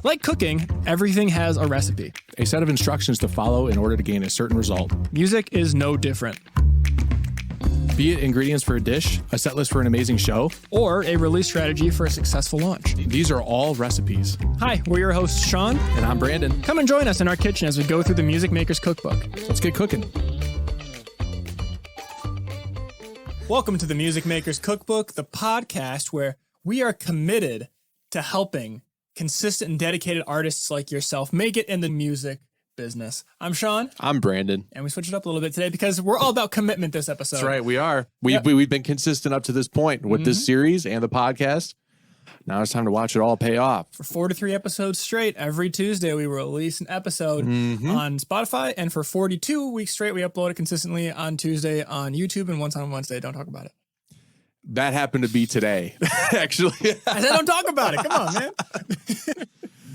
Like cooking, everything has a recipe. A set of instructions to follow in order to gain a certain result. Music is no different. Be it ingredients for a dish, a set list for an amazing show, Or a release strategy for a successful launch. these are all recipes. Hi, we're your hosts, Sean. And I'm Brandon. Come and join us in our kitchen as we go through the Music Makers Cookbook. Let's get cooking. Welcome to the Music Makers Cookbook, the podcast where we are committed to helping consistent and dedicated artists like yourself make it in the music business. I'm Sean. I'm Brandon. And we switched it up a little bit today because we're all about commitment this episode. That's right, we are. We've been consistent up to this point with this series and the podcast. Now it's time to watch it all pay off. For 4 to 3 episodes straight, every Tuesday we release an episode on Spotify. And for 42 weeks straight, we upload it consistently on Tuesday on YouTube and once on Wednesday. Don't talk about it. That happened to be today, actually. I said don't talk about it. Come on, man.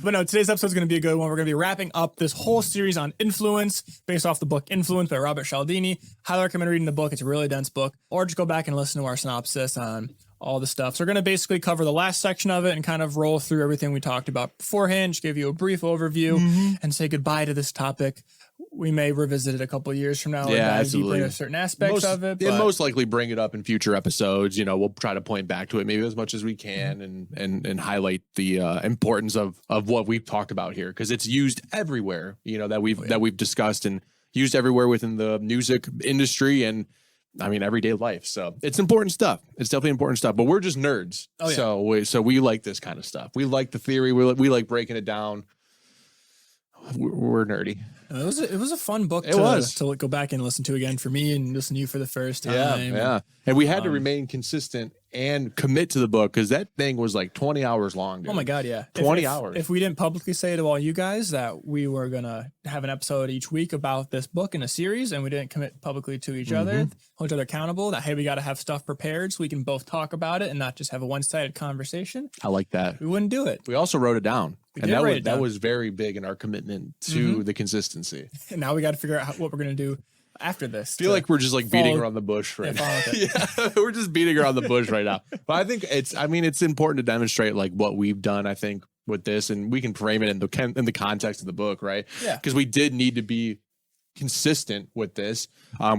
But no, today's episode is going to be a good one. We're going to be wrapping up this whole series on influence based off the book Influence by Robert Cialdini. Highly recommend reading the book. It's a really dense book. Or just go back and listen to our synopsis on all the stuff. So we're going to basically cover the last section of it and kind of roll through everything we talked about beforehand, just give you a brief overview and say goodbye to this topic. We may revisit it a couple of years from now. Yeah, dive absolutely. deeper into certain aspects of it. And But most likely bring it up in future episodes. You know, we'll try to point back to it maybe as much as we can and highlight the importance of what we've talked about here, because it's used everywhere, you know, that we've discussed and used everywhere within the music industry and I mean everyday life. So it's important stuff. It's definitely important stuff. But we're just nerds. Oh, yeah. So we like this kind of stuff. We like the theory. We like breaking it down. We're nerdy. it was a fun book to go back and listen to again for me and listen to you for the first time. Yeah. And we had to remain consistent and commit to the book because that thing was like 20 hours long, dude. Oh my God, yeah. 20 hours. If we didn't publicly say to all you guys that we were going to have an episode each week about this book in a series and we didn't commit publicly to each other, hold each other accountable, that, hey, we got to have stuff prepared so we can both talk about it and not just have a one-sided conversation, I like that. we wouldn't do it. We also wrote it down. We did write it down. That was very big in our commitment to the consistency. And now we got to figure out what we're going to do after this. I feel like we're just like beating around the bush right now. Yeah, we're just beating around the bush right now. But I think it's important to demonstrate like what we've done, I think, with this, and we can frame it in the context of the book, right? Yeah. Because we did need to be consistent with this.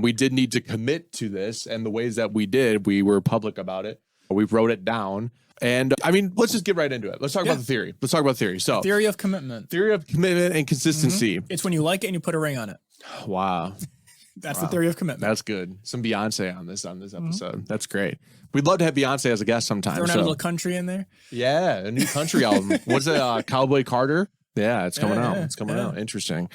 We did need to commit to this, and the ways that we were public about it. We wrote it down. And I mean, let's just get right into it. Let's talk about the theory. So Theory of commitment. Theory of commitment and consistency. It's when you like it and you put a ring on it. Wow. That's the theory of commitment. That's good. Some Beyonce on this episode. That's great. We'd love to have Beyonce as a guest sometime. Throwing out a little country in there. Yeah, a new country album. What's it? Cowboy Carter? Yeah, it's coming out. It's coming out. Interesting.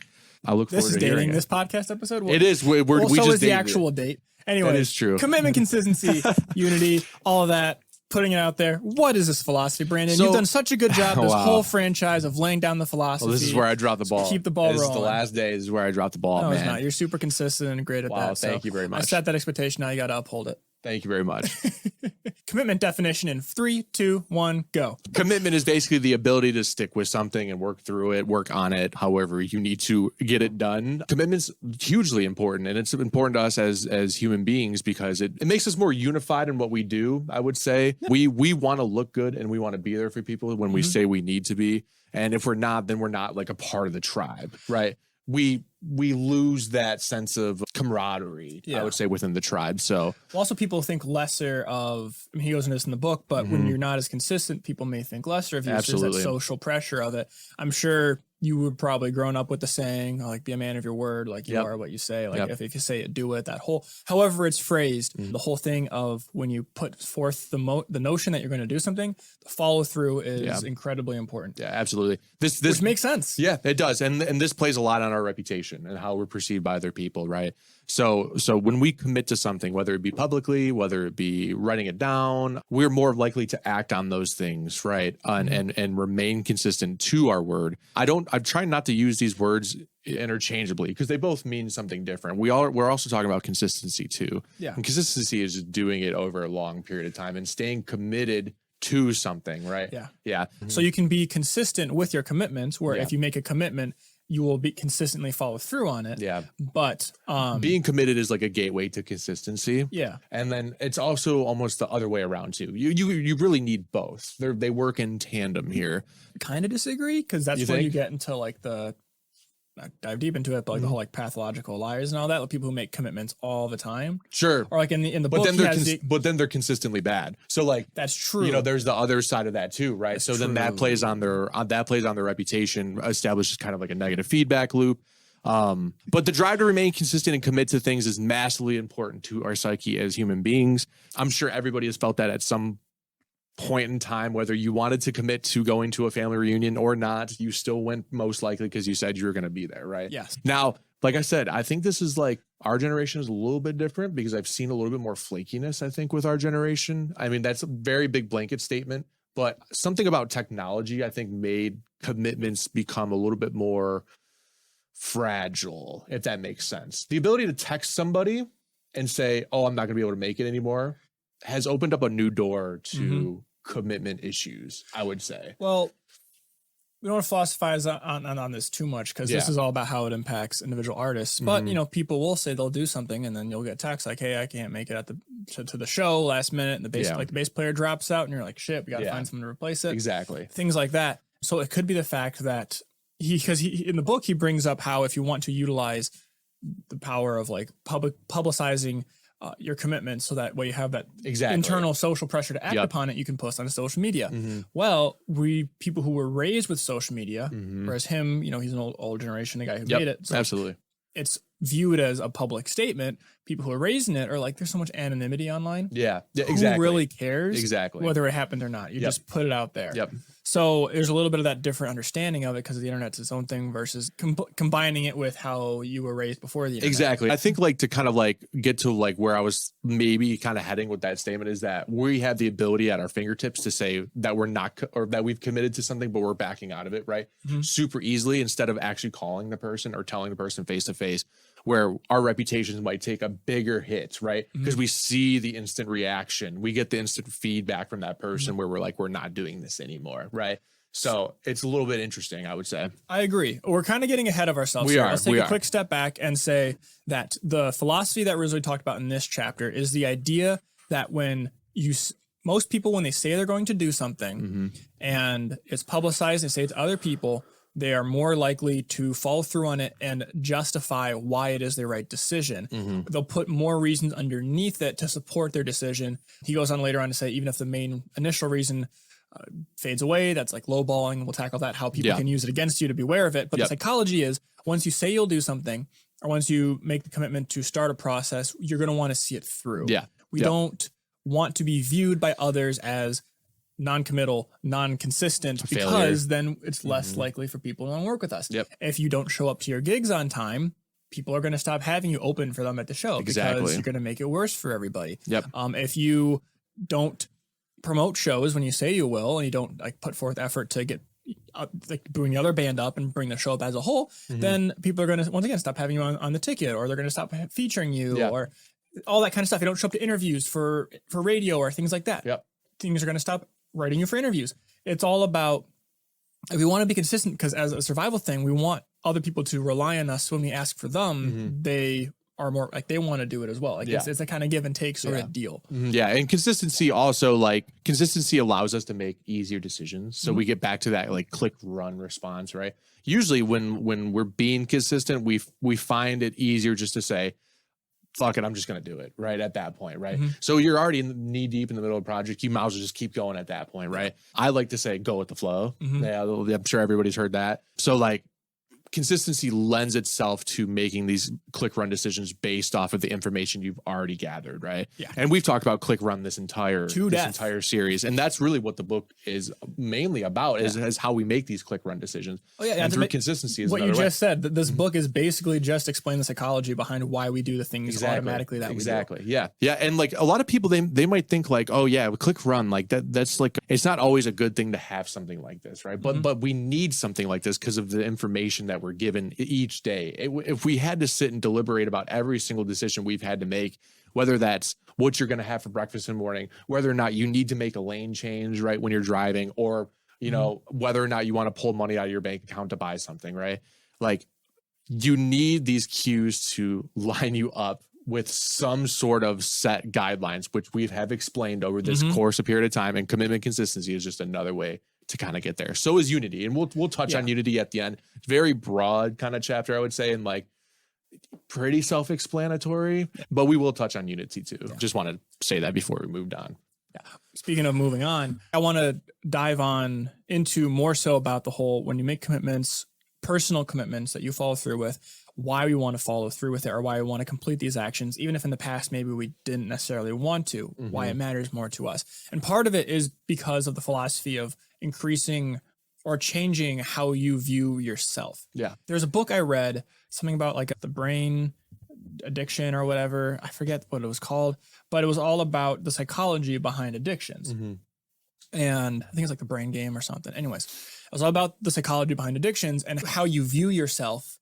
I look forward to hearing this podcast episode. It is. We so just is the actual date. Anyway, that is true. Commitment, consistency, unity, all of that. Putting it out there. What is this philosophy, Brandon? You've done such a good job this whole franchise of laying down the philosophy. Well, this is where I drop the ball. Keep the ball rolling. This is the last day. This is where I drop the ball, No, man. it's not. You're super consistent and great at that. Wow, thank you very much. I set that expectation. Now you got to uphold it. Thank you very much. Commitment definition in 3, 2, 1, go. Commitment is basically the ability to stick with something and work through it, work on it, however you need to get it done. Commitment's hugely important, and it's important to us as human beings because it makes us more unified in what we do, I would say. We want to look good and we want to be there for people when we say we need to be. And if we're not, then we're not like a part of the tribe, right? We lose that sense of camaraderie, I would say, within the tribe. So also people think lesser of, I mean, he goes into this in the book, but when you're not as consistent, people may think lesser of you. Absolutely. So there's that social pressure of it. I'm sure you would probably grown up with the saying, like, be a man of your word, like you are what you say. Like if you say it, do it. That whole, however it's phrased, the whole thing of when you put forth the notion that you're going to do something, the follow through is incredibly important. Yeah, absolutely. This Which makes sense. Yeah, it does. And this plays a lot on our reputation and how we're perceived by other people, right? So when we commit to something, whether it be publicly, whether it be writing it down, we're more likely to act on those things, right? And remain consistent to our word. I'm trying not to use these words interchangeably because they both mean something different. We're also talking about consistency too. Yeah. And consistency is just doing it over a long period of time and staying committed to something, right? Yeah. So you can be consistent with your commitments where if you make a commitment, you will be consistently follow through on it. Yeah. But being committed is like a gateway to consistency. Yeah. And then it's also almost the other way around too. You really need both. They work in tandem here. Kind of disagree, because that's when you get into like the, not dive deep into it, but like the whole like pathological liars and all that, like people who make commitments all the time. Sure. Or like in the book, but then they're consistently bad. So like that's true. You know, there's the other side of that too, right? That's so then that plays on their reputation, establishes kind of like a negative feedback loop. But the drive to remain consistent and commit to things is massively important to our psyche as human beings. I'm sure everybody has felt that at some point in time, whether you wanted to commit to going to a family reunion or not, you still went most likely because you said you were going to be there, right? Yes. Now, like I said, I think this is like our generation is a little bit different because I've seen a little bit more flakiness, I think, with our generation. I mean, that's a very big blanket statement, but something about technology, I think, made commitments become a little bit more fragile, if that makes sense. The ability to text somebody and say, oh, I'm not going to be able to make it anymore, has opened up a new door to commitment issues, I would say. Well, we don't want to philosophize on this too much, because this is all about how it impacts individual artists. But, you know, people will say they'll do something and then you'll get text like, hey, I can't make it to the show last minute. And the bass player drops out and you're like, shit, we got to find someone to replace it. Exactly. Things like that. So it could be the fact that because in the book, he brings up how if you want to utilize the power of like publicizing your commitment, so that way you have that internal social pressure to act upon it, you can post on social media. Well, people who were raised with social media, whereas him, you know, he's an old generation, the guy who made it. So absolutely. It's viewed as a public statement. People who are raised in it are like, there's so much anonymity online. Yeah, exactly. Who really cares exactly whether it happened or not? You just put it out there. Yep. So there's a little bit of that different understanding of it because the internet's its own thing versus combining it with how you were raised before the internet. Exactly. I think like to kind of like get to like where I was maybe kind of heading with that statement is that we have the ability at our fingertips to say that we're not, or that we've committed to something, but we're backing out of it, right? Super easily, instead of actually calling the person or telling the person face to face, where our reputations might take a bigger hit, right? Because we see the instant reaction. We get the instant feedback from that person where we're like, we're not doing this anymore, right? So it's a little bit interesting, I would say. I agree. We're kind of getting ahead of ourselves here. Let's take a quick step back and say that the philosophy that Risley talked about in this chapter is the idea that when most people, when they say they're going to do something and it's publicized, they say it to other people, they are more likely to follow through on it and justify why it is the right decision. They'll put more reasons underneath it to support their decision. He goes on later on to say, even if the main initial reason fades away, that's like lowballing. We'll tackle that, how people can use it against you, to be aware of it. But the psychology is, once you say you'll do something, or once you make the commitment to start a process, you're going to want to see it through. We don't want to be viewed by others as non-committal, non-consistent, because then it's less likely for people to want to work with us. If you don't show up to your gigs on time, people are going to stop having you open for them at the show because you're going to make it worse for everybody. If you don't promote shows when you say you will, and you don't like put forth effort to get like bring the other band up and bring the show up as a whole, then people are going to once again stop having you on the ticket, or they're going to stop featuring you, or all that kind of stuff. You don't show up to interviews for radio or things like that. Things are going to stop writing you for interviews. It's all about, if we want to be consistent, because as a survival thing, we want other people to rely on us when we ask for them. They are more like, they want to do it as well. Like it's a kind of give and take sort of deal. And consistency also, like consistency allows us to make easier decisions. So we get back to that like click run response, right? Usually when we're being consistent, we find it easier just to say, fuck it, I'm just going to do it right at that point, right? So you're already knee deep in the middle of a project. You might as well just keep going at that point, right? I like to say go with the flow. I'm sure everybody's heard that. So like consistency lends itself to making these click run decisions based off of the information you've already gathered, right? And we've talked about click run this entire series, and that's really what the book is mainly about, is how we make these click run decisions. And through consistency is what you just said. That this book is basically just explaining the psychology behind why we do the things automatically that we do. Yeah, and like a lot of people, they might think like, oh yeah, click run, like that's like, it's not always a good thing to have something like this, right? But we need something like this because of the information that we're given each day. If we had to sit and deliberate about every single decision we've had to make, whether that's what you're going to have for breakfast in the morning, whether or not you need to make a lane change right when you're driving, or you know whether or not you want to pull money out of your bank account to buy something, right? like you need these cues to line you up with some sort of set guidelines, which we have explained over this course of period of time, and commitment consistency is just another way to kind of get there. So is unity. And we'll touch on unity at the end. Very broad kind of chapter, I would say, and like pretty self-explanatory, but we will touch on unity too. Just want to say that before we moved on. Yeah. Speaking of moving on, I want to dive on into more so about the whole, when you make commitments, personal commitments that you follow through with, why we want to follow through with it, or why we want to complete these actions, even if in the past maybe we didn't necessarily want to, why it matters more to us. And part of it is because of the philosophy of increasing or changing how you view yourself. Yeah. There's a book I read, something about like the brain addiction or whatever. I forget what it was called, but it was all about the psychology behind addictions. And I think it's like the brain game or something. Anyways, it was all about the psychology behind addictions, and how you view yourself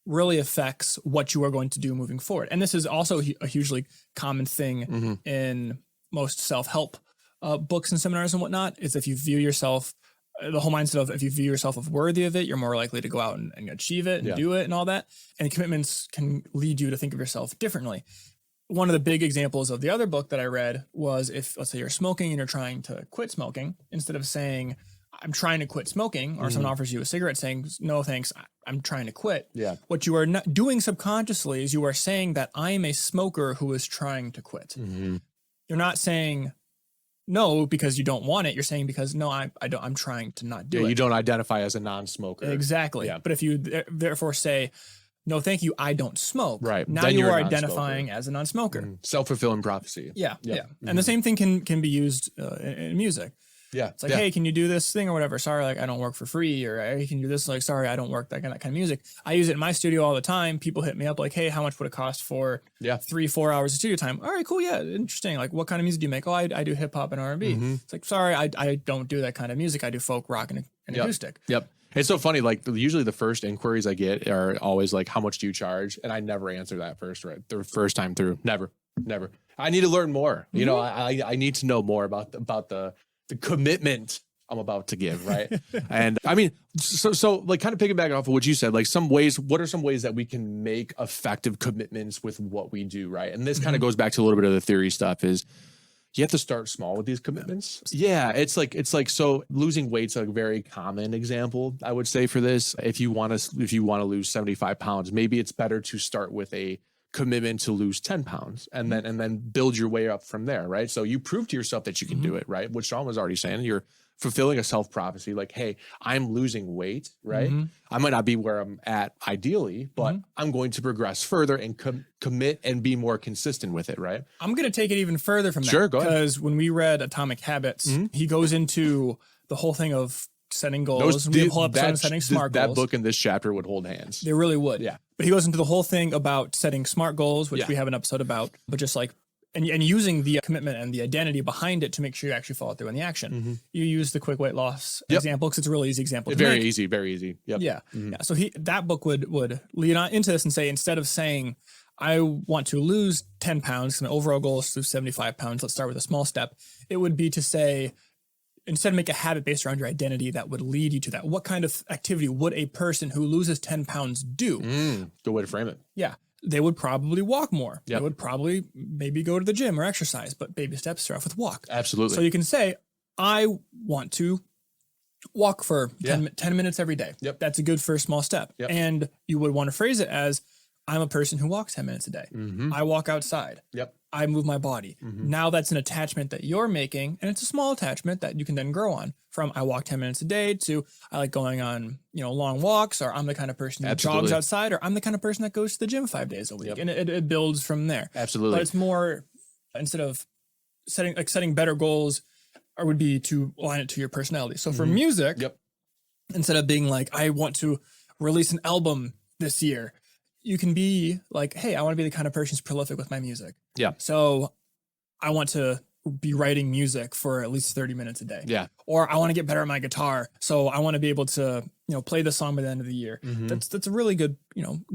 really affects what you are going to do moving forward. And this is also a hugely common thing in most self-help books and seminars and whatnot, is if you view yourself, the whole mindset of if you view yourself as worthy of it, you're more likely to go out and achieve it and do it and all that. And commitments can lead you to think of yourself differently. One of the big examples of the other book that I read was, if, let's say, you're smoking and you're trying to quit smoking, instead of saying, I'm trying to quit smoking, or someone offers you a cigarette saying, no, thanks, I'm trying to quit. Yeah. What you are not doing subconsciously is you are saying that I am a smoker who is trying to quit. You're not saying no because you don't want it. You're saying because no, I'm trying to not do it. You don't identify as a non-smoker. Exactly. Yeah. But if you therefore say, no, thank you, I don't smoke. Right. Now Then you you're are a identifying as a non-smoker. Self-fulfilling prophecy. Yeah. And the same thing can be used in music. Yeah. It's like, hey, can you do this thing or whatever? Sorry, like I don't work for free. Or hey, can you do this? Like, sorry, I don't work that kind of music. I use it in my studio all the time. People hit me up like, hey, how much would it cost for 3-4 hours of studio time? All right, cool. Yeah. Interesting. Like, what kind of music do you make? Oh, I do hip hop and R&B. It's like, sorry, I don't do that kind of music. I do folk, rock, and acoustic. Yep. It's so funny. Like usually the first inquiries I get are always like, how much do you charge? And I never answer that the first time through. Never. I need to learn more. You know, I need to know more about the commitment I'm about to give, right? And I mean, so like kind of piggybacking off of what you said, like what are some ways that we can make effective commitments with what we do, right? And this kind of goes back to a little bit of the theory stuff, is you have to start small with these commitments. Yeah, it's like so losing weight's a very common example, I would say, for this. If you want to lose 75 pounds, maybe it's better to start with a commitment to lose 10 pounds and then build your way up from there, right? So you prove to yourself that you can do it, right? What Sean was already saying, you're fulfilling a self-prophecy, like, hey, I'm losing weight, right? I might not be where I'm at ideally, but I'm going to progress further and commit and be more consistent with it, right? I'm going to take it even further from that. Sure, go ahead. Because when we read Atomic Habits, he goes into the whole thing of setting goals. And we have a whole episode on setting smart goals. That book in this chapter would hold hands. They really would. Yeah. But he goes into the whole thing about setting smart goals, which we have an episode about, but just like, and using the commitment and the identity behind it to make sure you actually follow through in the action. You use the quick weight loss example because it's a really easy example. Very easy. Yep. Yeah. So that book would lead on into this and say, instead of saying, I want to lose 10 pounds, my overall goal is to lose 75 pounds, let's start with a small step. It would be to say, instead make a habit based around your identity that would lead you to that. What kind of activity would a person who loses 10 pounds do? Good way to frame it. Yeah. They would probably walk more. Yep. They would probably maybe go to the gym or exercise, but baby steps start off with walk. Absolutely. So you can say, I want to walk for 10 minutes every day. Yep. That's a good first small step. Yep. And you would want to phrase it as, I'm a person who walks 10 minutes a day. I walk outside. Yep. I move my body. Now that's an attachment that you're making, and it's a small attachment that you can then grow on, from I walk 10 minutes a day to I like going on, long walks, or I'm the kind of person who jogs outside, or I'm the kind of person that goes to the gym 5 days a week. And it builds from there. Absolutely. But it's more, instead of setting better goals, or would be to align it to your personality. So for music, instead of being like, I want to release an album this year, you can be like, hey, I want to be the kind of person who's prolific with my music. Yeah. So I want to be writing music for at least 30 minutes a day. Yeah. Or I want to get better at my guitar. So I want to be able to, play the song by the end of the year. That's a really good,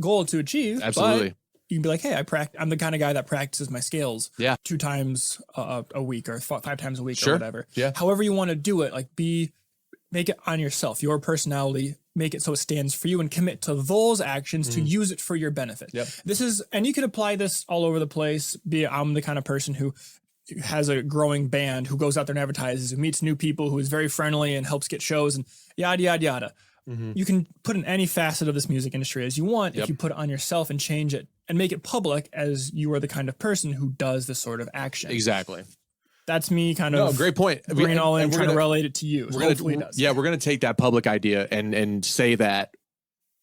goal to achieve. Absolutely. But you can be like, hey, I'm the kind of guy that practices my scales 2 times a week or 5 times a week or whatever. Yeah. However you want to do it, like make it on yourself, your personality, make it so it stands for you and commit to those actions to use it for your benefit. Yep. This is, and you can apply this all over the place. I'm the kind of person who has a growing band, who goes out there and advertises, who meets new people, who is very friendly and helps get shows and yada, yada, yada. You can put in any facet of this music industry as you want if you put it on yourself and change it and make it public as you are the kind of person who does this sort of action. Exactly. That's me kind of great point. Bringing it all in, trying to relate it to you. So hopefully it does. Yeah, we're going to take that public idea and say that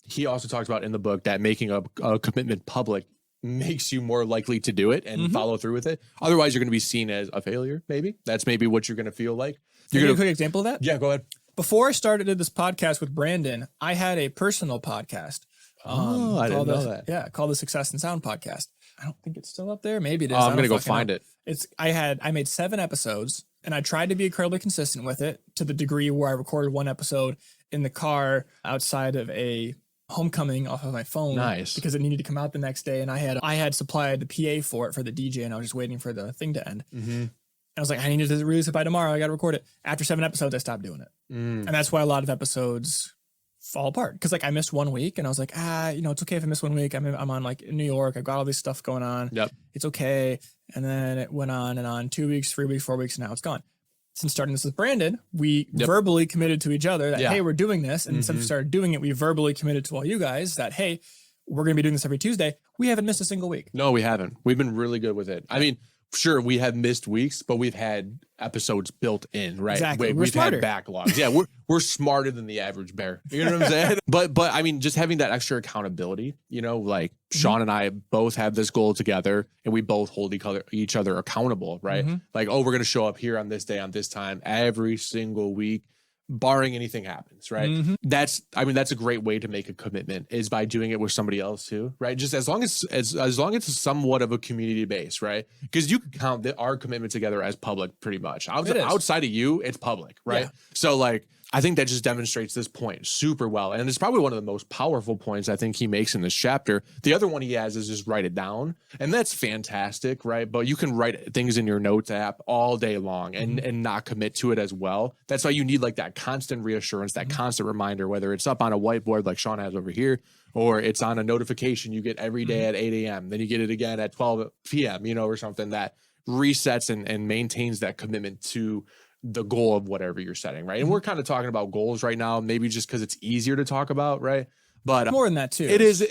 he also talks about in the book that making a commitment public makes you more likely to do it and follow through with it. Otherwise, you're going to be seen as a failure, maybe. That's maybe what you're going to feel like. Can you give a quick example of that? Yeah, go ahead. Before I started this podcast with Brandon, I had a personal podcast. I didn't know that. Yeah, called the Success and Sound Podcast. I don't think it's still up there. Maybe it is. I'm going to go find it. I made 7 episodes and I tried to be incredibly consistent with it to the degree where I recorded one episode in the car outside of a homecoming off of my phone. Nice. Because it needed to come out the next day. And I had supplied the PA for it for the DJ and I was just waiting for the thing to end. I was like, I need to release it by tomorrow. I got to record it. After 7 episodes, I stopped doing it. And that's why a lot of episodes fall apart. Cause like I missed 1 week and I was like, it's okay if I miss 1 week. I'm on like in New York. I've got all this stuff going on. Yep. It's okay. And then it went on and on, 2 weeks, 3 weeks, 4 weeks. And now it's gone. Since starting this with Brandon, we verbally committed to each other that, hey, we're doing this. And since we started doing it, we verbally committed to all you guys that, hey, we're going to be doing this every Tuesday. We haven't missed a single week. No, we haven't. We've been really good with it. I mean, sure, we have missed weeks, but we've had episodes built in, right? Exactly. We've had backlogs. Yeah, we're smarter than the average bear. You know what I'm saying? But I mean, just having that extra accountability, like Sean and I both have this goal together and we both hold each other accountable, right? Like, we're going to show up here on this day, on this time, every single week, barring anything happens, right? That's a great way to make a commitment is by doing it with somebody else too, right? Just as long as it's somewhat of a community base, right? Because you can count our commitment together as public pretty much. Outside of you, it's public, right? Yeah. So like, I think that just demonstrates this point super well. And it's probably one of the most powerful points I think he makes in this chapter. The other one he has is just write it down. And that's fantastic, right? But you can write things in your notes app all day long and not commit to it as well. That's why you need like that constant reassurance, that constant reminder, whether it's up on a whiteboard like Sean has over here, or it's on a notification you get every day at 8 a.m. Then you get it again at 12 p.m., or something that resets and maintains that commitment to the goal of whatever you're setting, right? And we're kind of talking about goals right now, maybe just because it's easier to talk about, right? But more than that too. It is.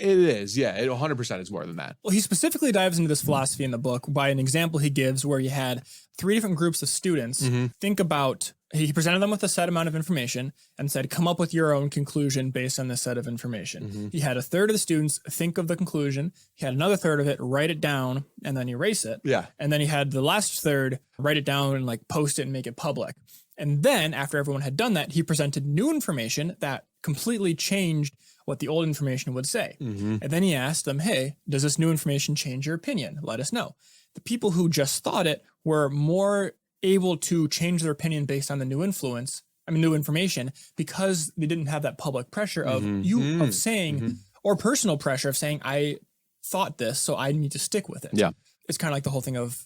Yeah, it 100% is more than that. Well, he specifically dives into this philosophy in the book by an example he gives where you had 3 different groups of students think about, he presented them with a set amount of information and said, come up with your own conclusion based on this set of information. He had a third of the students think of the conclusion. He had another third of it, write it down and then erase it. Yeah. And then he had the last third write it down and like post it and make it public. And then after everyone had done that, he presented new information that completely changed what the old information would say. And then he asked them, hey, does this new information change your opinion? Let us know. The people who just thought it were more able to change their opinion based on the new information, because they didn't have that public pressure of of saying, or personal pressure of saying, I thought this, so I need to stick with it. Yeah. It's kind of like the whole thing of,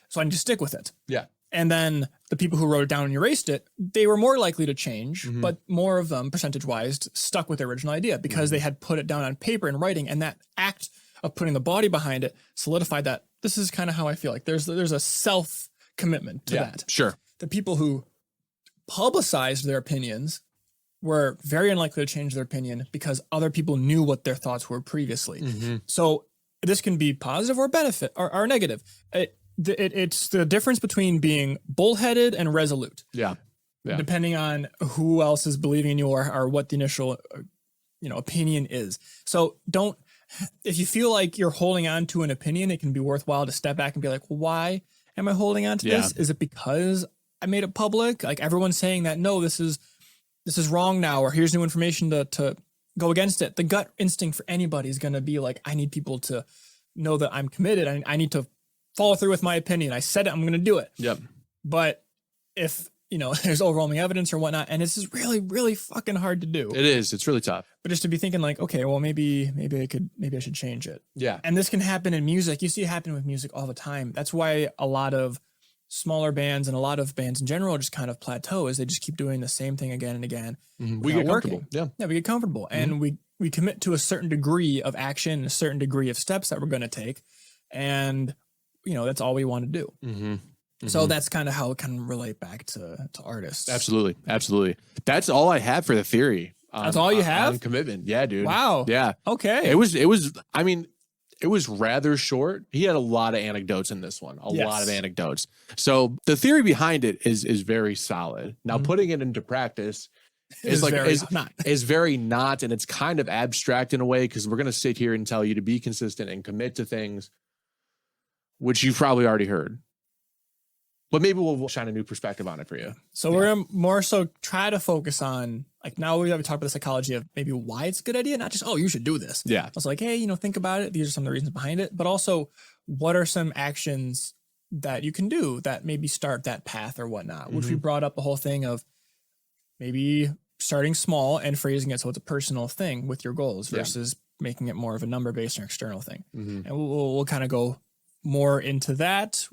so I need to stick with it. Yeah. And then the people who wrote it down and erased it, they were more likely to change, but more of them, percentage-wise, stuck with their original idea because they had put it down on paper in writing, and that act of putting the body behind it solidified that this is kind of how I feel. Like there's a self-commitment to that. Sure. The people who publicized their opinions were very unlikely to change their opinion because other people knew what their thoughts were previously. So this can be positive or benefit or negative. It's the difference between being bullheaded and resolute. Yeah. Depending on who else is believing in you or what the initial, opinion is. So if you feel like you're holding on to an opinion, it can be worthwhile to step back and be like, why am I holding on to this? Is it because I made it public? Like everyone's saying that, no, this is wrong now, or here's new information to go against it. The gut instinct for anybody is going to be like, I need people to know that I'm committed. I need to follow through with my opinion. I said it, I'm going to do it. Yep. But if, there's overwhelming evidence or whatnot, and it's just really, really fucking hard to do. It is. It's really tough. But just to be thinking like, okay, well, maybe I should change it. Yeah. And this can happen in music. You see it happen with music all the time. That's why a lot of smaller bands and a lot of bands in general just kind of plateau is they just keep doing the same thing again and again. We get comfortable. Yeah, we get comfortable, and we commit to a certain degree of action, a certain degree of steps that we're going to take, and that's all we want to do. So that's kind of how it can relate back to artists. Absolutely. That's all I have for the theory. That's all you have? On commitment. Yeah, dude. Wow. Yeah. Okay. It was. I mean, it was rather short. He had a lot of anecdotes in this one. A lot of anecdotes. So the theory behind it is very solid. Now putting it into practice is very not, and it's kind of abstract in a way, because we're going to sit here and tell you to be consistent and commit to things which you've probably already heard. But maybe we'll shine a new perspective on it for you. So we're going to more so try to focus on, like, now we have talked about the psychology of maybe why it's a good idea, not just, oh, you should do this. Yeah. I was like, hey, think about it. These are some of the reasons behind it. But also, what are some actions that you can do that maybe start that path or whatnot, which we brought up the whole thing of maybe starting small and phrasing it so it's a personal thing with your goals versus making it more of a number-based or external thing. And we'll kind of go more into that.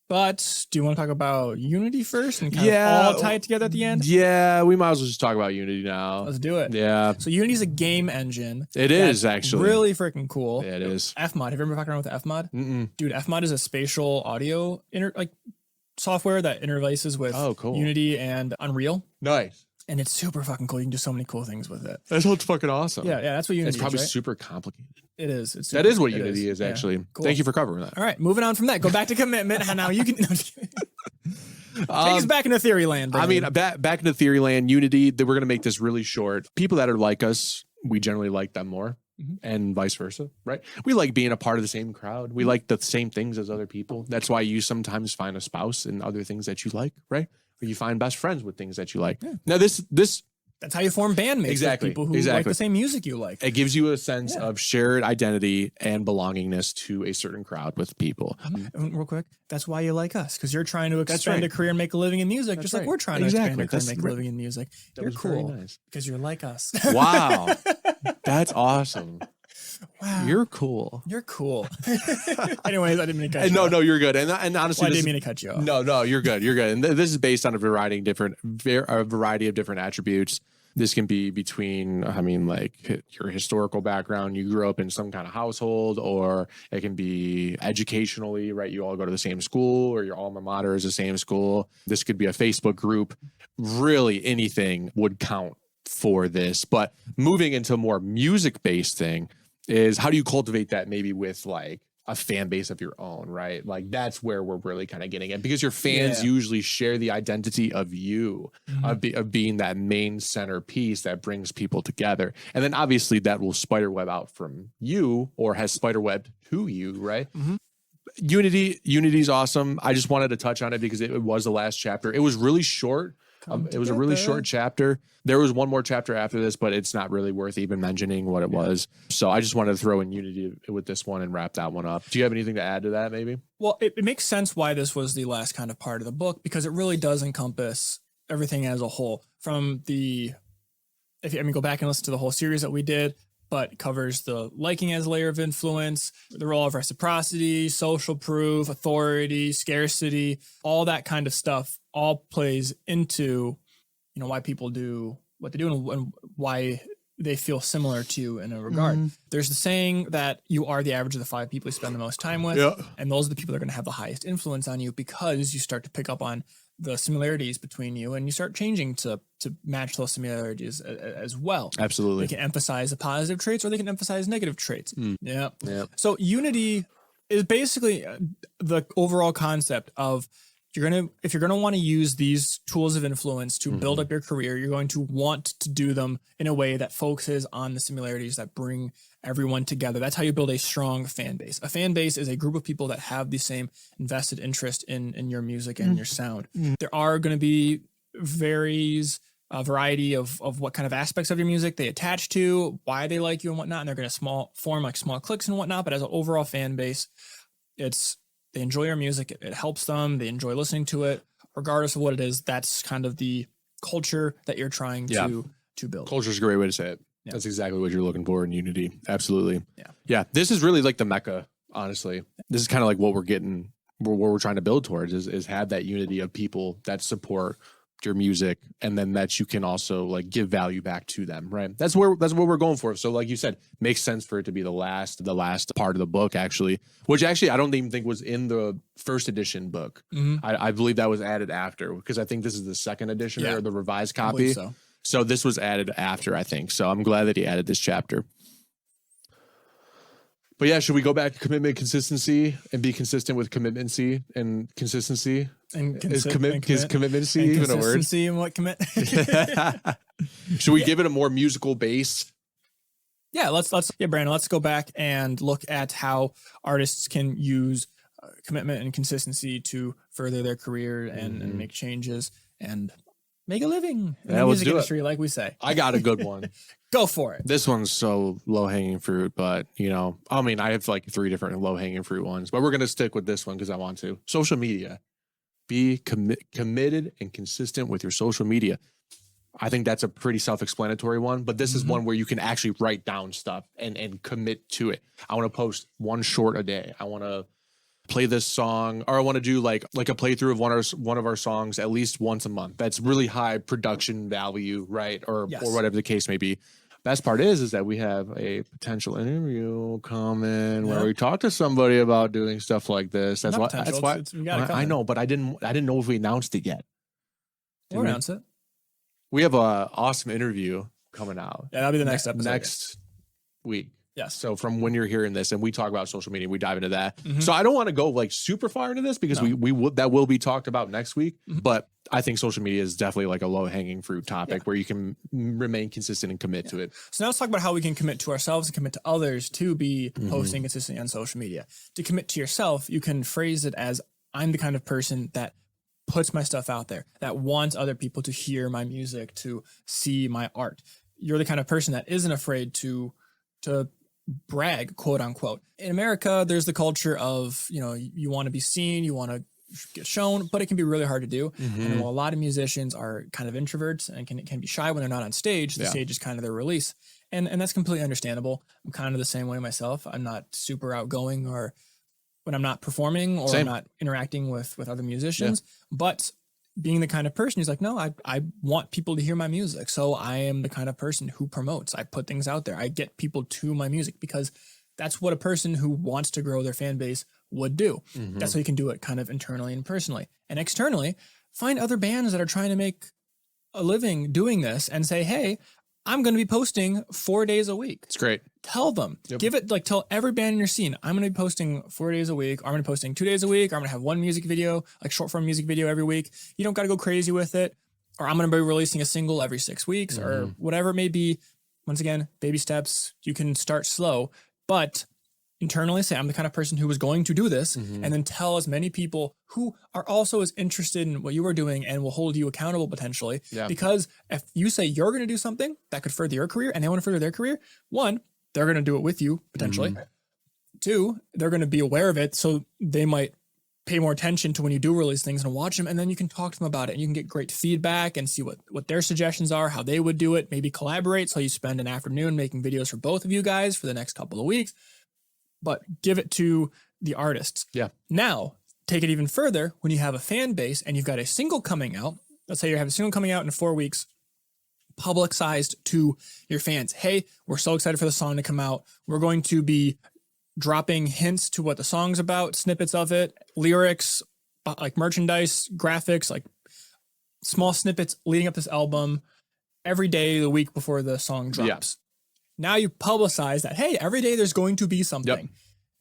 But do you want to talk about Unity first and kind of all tie it together at the end? Yeah, we might as well just talk about Unity now. Let's do it. Yeah. So Unity is a game engine. It is actually really freaking cool. Yeah, it is. Fmod. Have you ever fucked around with Fmod? Dude, Fmod is a spatial audio software that interfaces with Unity and Unreal. Nice. And it's super fucking cool. You can do so many cool things with it. That sounds fucking awesome. Yeah, that's what Unity is. It's probably right? super complicated. It is. That is what Unity is actually. Yeah. Cool. Thank you for covering that. All right, moving on from that. Go back to commitment. And now you can take us back into theory land. Baby. I mean, back into theory land. Unity. We're going to make this really short. People that are like us, we generally like them more, and vice versa, right? We like being a part of the same crowd. We like the same things as other people. That's why you sometimes find a spouse in other things that you like, right? Or you find best friends with things that you like. Yeah. Now this. That's how you form bandmates. Exactly. With people who like the same music you like. It gives you a sense of shared identity and belongingness to a certain crowd with people. And real quick, that's why you like us, because you're trying to expand a career and make a living in music, just like we're trying to expand a career and make a living in music. You're cool because you're like us. Wow. That's awesome. Wow. You're cool. You're cool. Anyways, I didn't mean to cut you off. No, you're good. And honestly, I didn't mean to cut you off. No, you're good. You're good. And this is based on a variety of different attributes. This can be between, like your historical background, you grew up in some kind of household, or it can be educationally, right? You all go to the same school, or your alma mater is the same school. This could be a Facebook group. Really, anything would count for this. But moving into a more music-based thing is, how do you cultivate that maybe with like a fan base of your own, right? Like that's where we're really kind of getting at, because your fans usually share the identity of you, of being that main centerpiece that brings people together. And then obviously that will spiderweb out from you, or has spiderwebbed to you, right? Unity's awesome. I just wanted to touch on it because it was the last chapter. It was really short. It was a really short chapter. There was one more chapter after this, but it's not really worth even mentioning what it was. So I just wanted to throw in Unity with this one and wrap that one up. Do you have anything to add to that, maybe? Well, it makes sense why this was the last kind of part of the book, because it really does encompass everything as a whole. From go back and listen to the whole series that we did, but covers the liking as a layer of influence, the role of reciprocity, social proof, authority, scarcity, all that kind of stuff all plays into, why people do what they do and why they feel similar to you in a regard. There's the saying that you are the average of the 5 people you spend the most time with. And those are the people that are going to have the highest influence on you, because you start to pick up on the similarities between you and you start changing to match those similarities as well. Absolutely. They can emphasize the positive traits, or they can emphasize negative traits. Yeah. So Unity is basically the overall concept of, if you're gonna want to use these tools of influence to build up your career, you're going to want to do them in a way that focuses on the similarities that bring everyone together. That's how you build a strong fan base. A fan base is a group of people that have the same invested interest in your music and your sound. There are going to be a variety of what kind of aspects of your music they attach to, why they like you and whatnot, and they're going to form like small cliques and whatnot. But as an overall fan base, they enjoy your music. It helps them. They enjoy listening to it, regardless of what it is. That's kind of the culture that you're trying to build. Culture is a great way to say it. Yeah. That's exactly what you're looking for in Unity. Absolutely. Yeah. This is really like the Mecca, honestly. This is kind of like what we're getting what we're trying to build towards is have that unity of people that support your music, and then that you can also like give value back to them, right? That's what we're going for. So like you said, makes sense for it to be the last part of the book, actually, which actually I don't even think was in the first edition book. I believe that was added after, because I think this is the second edition or the revised copy. So this was added after, I think. So I'm glad that he added this chapter. But yeah, should we go back to commitment, consistency, and be consistent with commitmency and consistency? And is commitmency even a word? Consistency and what commit? Should we give it a more musical base? Yeah, Brandon, let's go back and look at how artists can use commitment and consistency to further their career and make changes and make a living in the music industry, like we say. I got a good one. Go for it. This one's so low-hanging fruit, but, I mean, I have like 3 different low-hanging fruit ones, but we're going to stick with this one because I want to. Social media. Be committed and consistent with your social media. I think that's a pretty self-explanatory one, but this is one where you can actually write down stuff and commit to it. I want to post 1 short a day. I want to play this song, or I want to do like a playthrough of one of our songs at least once a month. That's really high production value, right? Or whatever the case may be. Best part is that we have a potential interview coming where we talk to somebody about doing stuff like this. That's why I know, but I didn't know if we announced it yet. We'll announce it. We have a awesome interview coming out. Yeah, that'll be the next episode. Next week. Yes. So from when you're hearing this and we talk about social media, we dive into that. So I don't want to go like super far into this because that will be talked about next week. But I think social media is definitely like a low hanging fruit topic where you can remain consistent and commit to it. So now let's talk about how we can commit to ourselves and commit to others to be posting consistently on social media. To commit to yourself, you can phrase it as, I'm the kind of person that puts my stuff out there, that wants other people to hear my music, to see my art. You're the kind of person that isn't afraid to brag, quote unquote. In America, there's the culture of, you want to be seen, you want to get shown, but it can be really hard to do. And while a lot of musicians are kind of introverts and can be shy when they're not on stage, the stage is kind of their release. And that's completely understandable. I'm kind of the same way myself. I'm not super outgoing or when I'm not performing or I'm not interacting with other musicians, but being the kind of person who's like, no, I want people to hear my music. So I am the kind of person who promotes. I put things out there. I get people to my music because that's what a person who wants to grow their fan base would do. That's how you can do it kind of internally and personally. And externally, find other bands that are trying to make a living doing this and say, hey, I'm going to be posting 4 days a week. It's great. Tell them, tell every band in your scene, I'm going to be posting 4 days a week. Or I'm going to be posting 2 days a week. Or I'm going to have 1 music video, like short form music video every week. You don't got to go crazy with it. Or I'm going to be releasing a single every 6 weeks or whatever it may be. Once again, baby steps. You can start slow, but internally say, I'm the kind of person who was going to do this, and then tell as many people who are also as interested in what you are doing and will hold you accountable potentially. Because if you say you're going to do something that could further your career and they want to further their career, 1, they're going to do it with you potentially. 2, they're going to be aware of it. So they might pay more attention to when you do release things and watch them. And then you can talk to them about it and you can get great feedback and see what their suggestions are, how they would do it, maybe collaborate. So you spend an afternoon making videos for both of you guys for the next couple of weeks. But give it to the artists. Now, take it even further. When you have a fan base and you've got a single coming out, let's say you have a single coming out in 4 weeks, publicized to your fans. Hey, we're so excited for the song to come out. We're going to be dropping hints to what the song's about, snippets of it, lyrics, like merchandise, graphics, like small snippets leading up this album every day, the week before the song drops. Now you publicize that, hey, every day there's going to be something.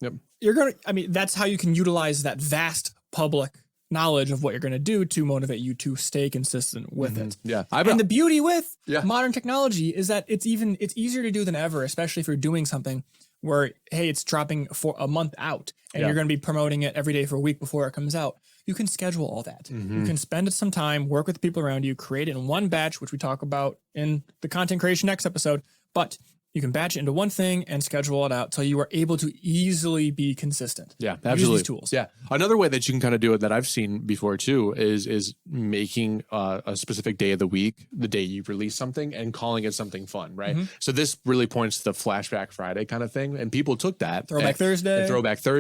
That's how you can utilize that vast public knowledge of what you're going to do to motivate you to stay consistent with it. And the beauty with modern technology is that it's easier to do than ever, especially if you're doing something where, hey, it's dropping for a month out and you're going to be promoting it every day for a week before it comes out. You can schedule all that. You can spend some time, work with the people around you, create it in one batch, which we talk about in the content creation next episode. But you can batch it into one thing and schedule it out so you are able to easily be consistent. Absolutely. Use these tools. Another way that you can kind of do it that I've seen before too is making a specific day of the week, the day you release something, and calling it something fun, right? So this really points to the Flashback Friday kind of thing, and people took that. Throwback Thursday.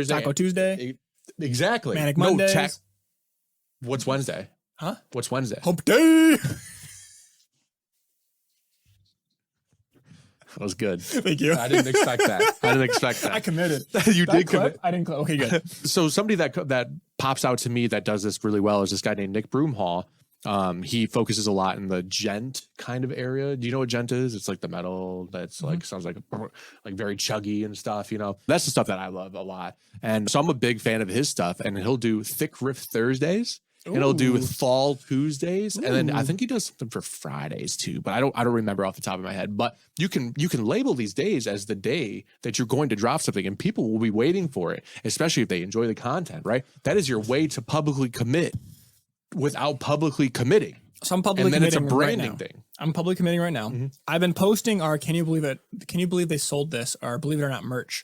Taco Tuesday. Exactly. Manic Mondays. No, what's Wednesday? Huh? What's Wednesday? Hump Day. That was good. Thank you. I didn't expect that. I committed. You did commit. I didn't clip. Okay, good. So somebody that pops out to me that does this really well is this guy named Nick Broomhall. He focuses a lot in the gent kind of area. Do you know what gent is? It's like the metal that's like sounds like very chuggy and stuff. You know, that's the stuff that I love a lot. And so I'm a big fan of his stuff. And he'll do Thick Riff Thursdays. And he'll do Fall Tuesdays, and then I think he does something for Fridays too, but I don't remember off the top of my head. But you can label these days as the day that you're going to drop something, and people will be waiting for it, especially if they enjoy the content. Right? That is your way to publicly commit without publicly committing. So I'm publicly and then committing it's a branding right now. thing. I'm publicly committing right now. I've been posting our Can you believe they sold this, or Believe It or Not merch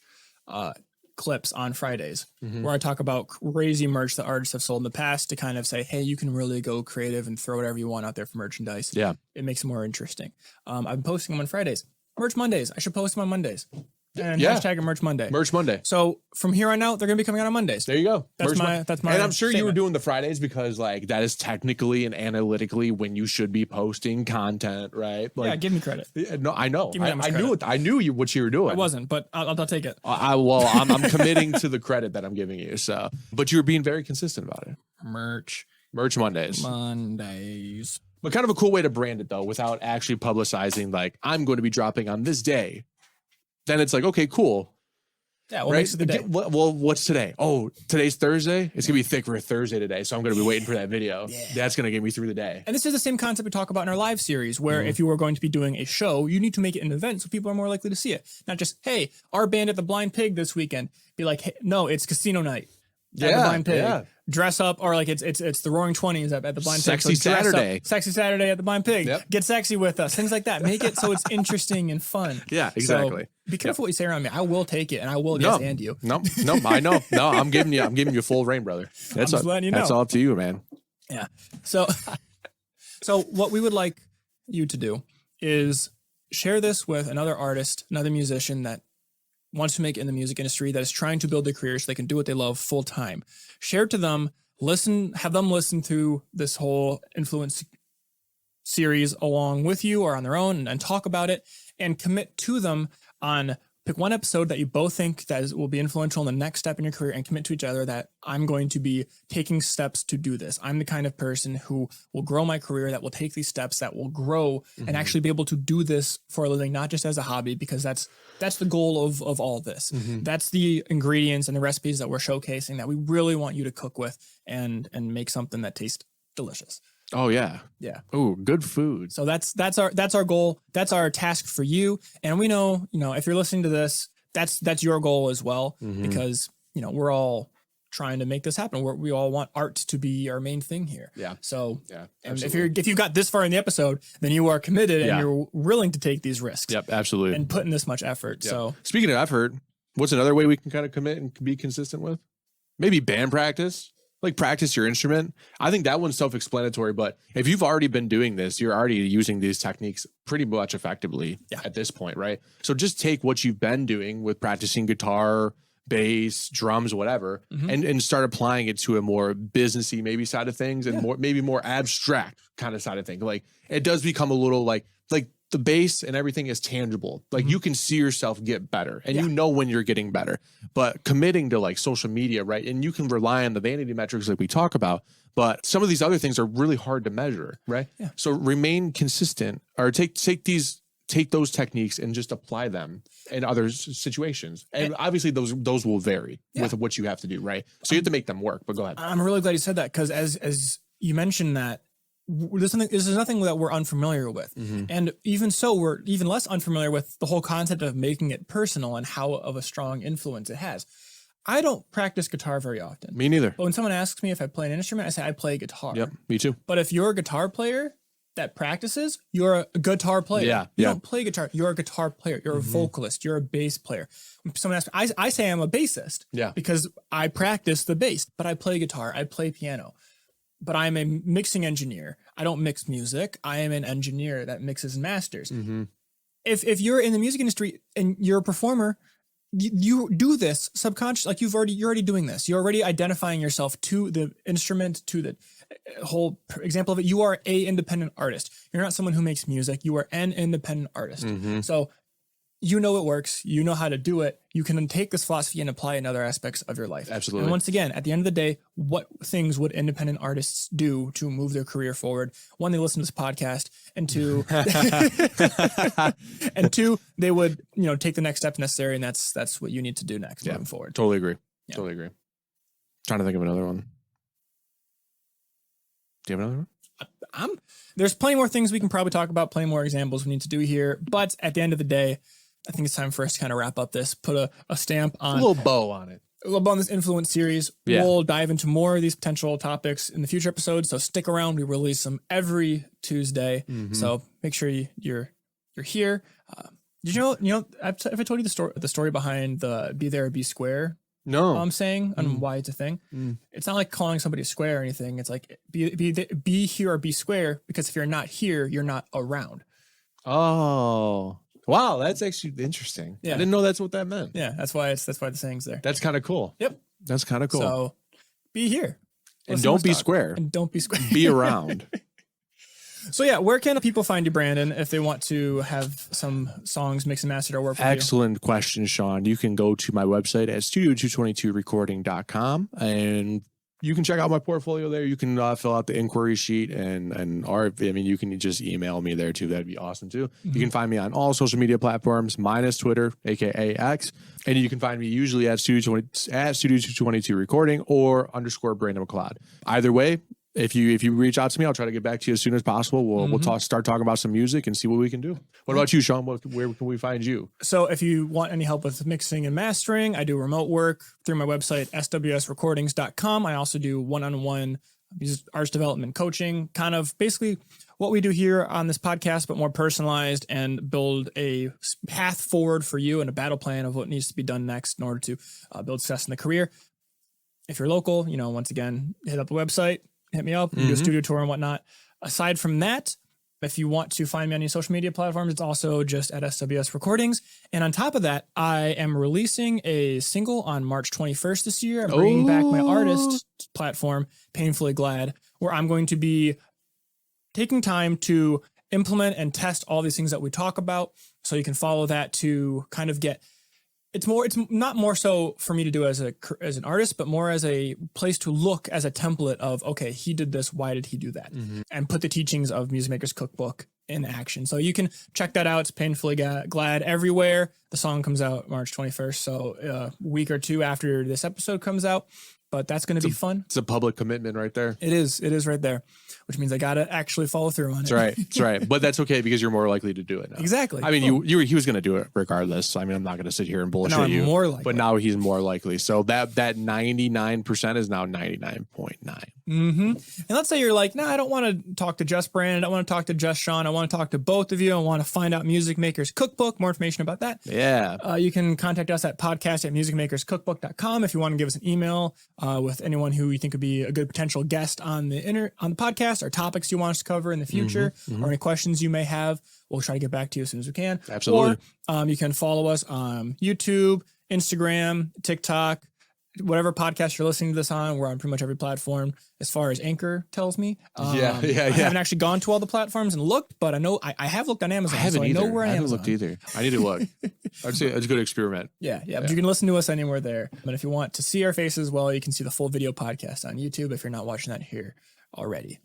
clips on Fridays, where I talk about crazy merch that artists have sold in the past to kind of say, hey, you can really go creative and throw whatever you want out there for merchandise. Yeah. It makes it more interesting. I've been posting them on Fridays. Merch Mondays. I should post them on Mondays. And hashtag it Merch Monday. Merch Monday. So from here on out, they're going to be coming out on Mondays. There you go. That's my And I'm sure you were statement. doing the Fridays because like that is technically and analytically when you should be posting content, right? Like, Yeah, give me credit. no, I know. Give me that much I knew credit. it. I knew what you were doing. I wasn't, but I'll take it. I'm committing to the credit that I'm giving you. So, but you were being very consistent about it. Merch Mondays. But kind of a cool way to brand it though, without actually publicizing like I'm going to be dropping on this day. Then it's like, okay, cool. Yeah, what makes it the day? Well, what's today? Oh, today's Thursday. It's gonna be Thick for Thursday today, so I'm gonna be waiting for that video. Yeah. That's gonna get me through the day. And this is the same concept we talk about in our live series, where if you are going to be doing a show, you need to make it an event so people are more likely to see it. Not just, hey, our band at the Blind Pig this weekend. Be like, hey, no, it's casino night at the Blind Pig. Yeah. Dress up, or like it's the Roaring 20s at the Blind Sexy Pig. So dress Saturday. up, Sexy Saturday at the Blind Pig. Yep. Get sexy with us. Things like that. Make it so it's interesting and fun. Yeah, exactly. So be careful what you say around me. I will take it, and I will yes and you. No, I know. No, I'm giving you full reign, brother. That's just letting you know. That's all up to you, man. Yeah. So what we would like you to do is share this with another artist, another musician that wants to make it in the music industry, that is trying to build their career so they can do what they love full time. Share it to them, have them listen to this whole influence series along with you or on their own and talk about it, and commit to them on pick one episode that you both think will be influential in the next step in your career, and commit to each other that I'm going to be taking steps to do this. I'm the kind of person who will grow my career, that will take these steps, that will grow and actually be able to do this for a living, not just as a hobby, because that's the goal of all this. That's the ingredients and the recipes that we're showcasing that we really want you to cook with and make something that tastes delicious. Oh yeah. Yeah. Oh, good food. So that's our goal. That's our task for you. And we know, if you're listening to this, that's your goal as well, because, we're all trying to make this happen. We all want art to be our main thing here. Yeah. So, yeah, and if you've got this far in the episode, then you are committed and you're willing to take these risks. Yep, absolutely. And put in this much effort. Yep. So speaking of effort, what's another way we can kind of commit and be consistent with? Maybe band practice. Like practice your instrument. I think that one's self-explanatory, but if you've already been doing this, you're already using these techniques pretty much effectively at this point, right? So just take what you've been doing with practicing guitar, bass, drums, whatever, and start applying it to a more businessy maybe side of things and more abstract kind of side of things. Like it does become a little like the bass and everything is tangible. Like you can see yourself get better and you know when you're getting better. But committing to like social media, right? And you can rely on the vanity metrics like we talk about, but some of these other things are really hard to measure, right? Yeah. So remain consistent, or take those techniques and just apply them in other situations. And obviously those will vary with what you have to do, right? So you have to make them work, but go ahead. I'm really glad you said that, because as you mentioned that, this is nothing that we're unfamiliar with. And even so, we're even less unfamiliar with the whole concept of making it personal and how of a strong influence it has. I don't practice guitar very often. Me neither. But when someone asks me if I play an instrument, I say I play guitar. Yep, me too. But if you're a guitar player that practices, you're a guitar player. Yeah, you don't play guitar. You're a guitar player. You're a vocalist. You're a bass player. When someone asks me, I say I'm a bassist. Yeah. Because I practice the bass, but I play guitar. I play piano. But I'm a mixing engineer. I don't mix music. I am an engineer that mixes and masters. If you're in the music industry and you're a performer, you do this subconscious, like you're already doing this. You're already identifying yourself to the instrument, to the whole example of it. You are a independent artist. You're not someone who makes music. You are an independent artist. So you know it works. You know how to do it. You can then take this philosophy and apply it in other aspects of your life. Absolutely. And once again, at the end of the day, what things would independent artists do to move their career forward? One, they listen to this podcast, and two, they would, take the next steps necessary, and that's what you need to do next moving forward. Totally agree. Yeah. Totally agree. Trying to think of another one. Do you have another one? There's plenty more things we can probably talk about, plenty more examples we need to do here, but at the end of the day, I think it's time for us to kind of wrap up this, put a stamp on a little bow on it. A little bow on this influence series. Yeah. We'll dive into more of these potential topics in the future episodes, so stick around. We release them every Tuesday, so make sure you're here. Did you know? If I told you the story behind the "Be There, Be Square"? No, I'm saying and why it's a thing. It's not like calling somebody a square or anything. It's like be here or be square, because if you're not here, you're not around. Oh. Wow, that's actually interesting. Yeah. I didn't know that's what that meant. Yeah, that's why the saying's there. That's kind of cool. Yep. That's kind of cool. So be here. And don't be square. And don't be square. Be around. So yeah, where can people find you, Brandon, if they want to have some songs mixed and mastered or work with you? Excellent question, Sean. You can go to my website at studio222recording.com and you can check out my portfolio there. You can fill out the inquiry sheet you can just email me there too. That'd be awesome too. You can find me on all social media platforms minus Twitter, aka X, and you can find me usually at Studio222 Recording or _Brandon McLeod. Either way, if you reach out to me, I'll try to get back to you as soon as possible. We'll start talking about some music and see what we can do. What about you, Sean? Where can we find you? So if you want any help with mixing and mastering, I do remote work through my website, swsrecordings.com. I also do one-on-one artist development coaching, kind of basically what we do here on this podcast, but more personalized, and build a path forward for you and a battle plan of what needs to be done next in order to build success in the career. If you're local, once again, hit up the website. Hit me up, do a studio tour and whatnot. Aside from that, if you want to find me on any social media platforms, it's also just at SWS Recordings. And on top of that, I am releasing a single on March 21st this year. I'm bringing back my artist platform, Painfully Glad, where I'm going to be taking time to implement and test all these things that we talk about. So you can follow that to kind of get... It's not more so for me to do as an artist, but more as a place to look as a template of, okay, he did this, why did he do that? And put the teachings of Music Makers Cookbook in action. So you can check that out. It's Painfully Glad everywhere. The song comes out March 21st. So a week or two after this episode comes out, but that's going to be fun. It's a public commitment right there. It is right there, which means I got to actually follow through on it. That's right. That's right. But that's okay because you're more likely to do it now. Exactly. I mean, he was going to do it regardless. I mean, I'm not going to sit here and bullshit you. More likely. But now he's more likely. So that 99% is now 99.9. And let's say you're like, I don't want to talk to just Brandon. I don't want to talk to just Sean. I want to talk to both of you. I want to find out Music Makers Cookbook, more information about that. Yeah. You can contact us at podcast@musicmakerscookbook.com if you want to give us an email with anyone who you think would be a good potential guest on the podcast, or topics you want us to cover in the future, or any questions you may have. We'll try to get back to you as soon as we can. Absolutely. Or you can follow us on YouTube, Instagram, TikTok, whatever podcast you're listening to this on. We're on pretty much every platform as far as Anchor tells me. I haven't actually gone to all the platforms and looked, but I know I have looked on Amazon. I haven't either. I know where I haven't looked either. I need to look. I'd say it's a good experiment. Yeah. But you can listen to us anywhere there. But if you want to see our faces, well, you can see the full video podcast on YouTube if you're not watching that here already.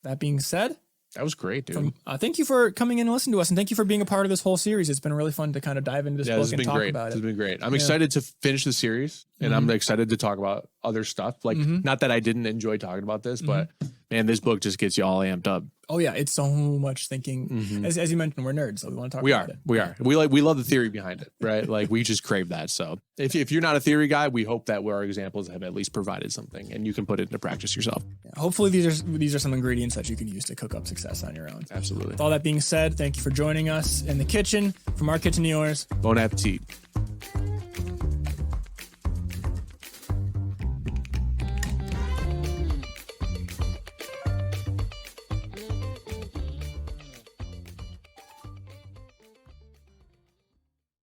That being said, that was great, dude. Thank you for coming in and listening to us, and thank you for being a part of this whole series. It's been really fun to kind of dive into this book and talk about it. It's been great. I'm excited to finish the series, and I'm excited to talk about other stuff. Like, not that I didn't enjoy talking about this, but man, this book just gets you all amped up. Oh yeah, it's so much thinking. As you mentioned, we're nerds, so we want to talk about it. We love the theory behind it, right? Like, we just crave that. So if you're not a theory guy, we hope that our examples have at least provided something, and you can put it into practice yourself. Yeah, hopefully these are some ingredients that you can use to cook up success on your own. Absolutely. With all that being said, thank you for joining us in the kitchen, from our kitchen to yours. Bon appetit.